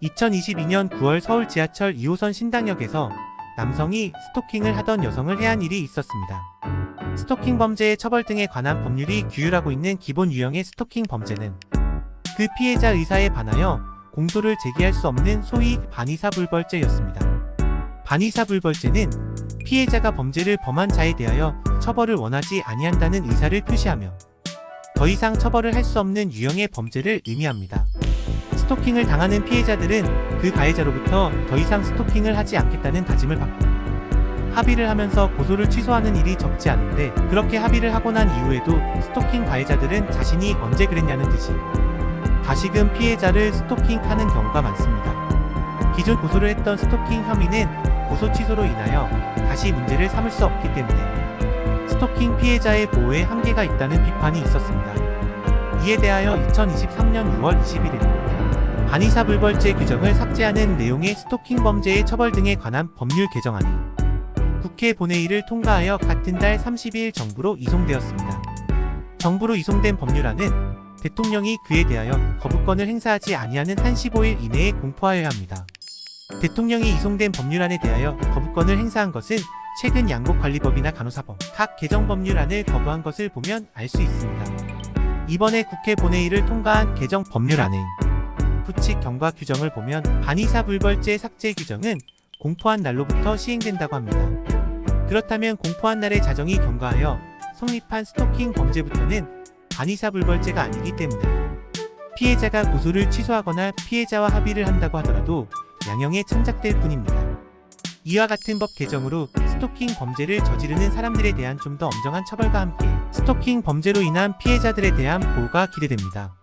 2022년 9월 서울 지하철 2호선 신당역에서 남성이 스토킹을 하던 여성을 해한 일이 있었습니다. 스토킹 범죄의 처벌 등에 관한 법률이 규율하고 있는 기본 유형의 스토킹 범죄는 그 피해자 의사에 반하여 공소를 제기할 수 없는 소위 반의사불벌죄였습니다. 반의사불벌죄는 피해자가 범죄를 범한 자에 대하여 처벌을 원하지 아니한다는 의사를 표시하며 더 이상 처벌을 할 수 없는 유형의 범죄를 의미합니다. 스토킹을 당하는 피해자들은 그 가해자로부터 더 이상 스토킹을 하지 않겠다는 다짐을 받고 합의를 하면서 고소를 취소하는 일이 적지 않은데, 그렇게 합의를 하고 난 이후에도 스토킹 가해자들은 자신이 언제 그랬냐는 듯이 다시금 피해자를 스토킹하는 경우가 많습니다. 기존 고소를 했던 스토킹 혐의는 고소 취소로 인하여 다시 문제를 삼을 수 없기 때문에 스토킹 피해자의 보호에 한계가 있다는 비판이 있었습니다. 이에 대하여 2023년 6월 21일 반의사불벌죄 규정을 삭제하는 내용의 스토킹 범죄의 처벌 등에 관한 법률 개정안이 국회 본회의를 통과하여 같은 달 30일 정부로 이송되었습니다. 정부로 이송된 법률안은 대통령이 그에 대하여 거부권을 행사하지 아니하는 한 15일 이내에 공포하여야 합니다. 대통령이 이송된 법률안에 대하여 거부권을 행사한 것은 최근 양곡관리법이나 간호사법 각 개정 법률안을 거부한 것을 보면 알 수 있습니다. 이번에 국회 본회의를 통과한 개정 법률안의 부칙 경과 규정을 보면 반의사불벌죄 삭제 규정은 공포한 날로부터 시행된다고 합니다. 그렇다면 공포한 날의 자정이 경과하여 성립한 스토킹 범죄부터는 반의사불벌죄가 아니기 때문에 피해자가 고소를 취소하거나 피해자와 합의를 한다고 하더라도 양형에 참작될 뿐입니다. 이와 같은 법 개정으로 스토킹 범죄를 저지르는 사람들에 대한 좀 더 엄정한 처벌과 함께 스토킹 범죄로 인한 피해자들에 대한 보호가 기대됩니다.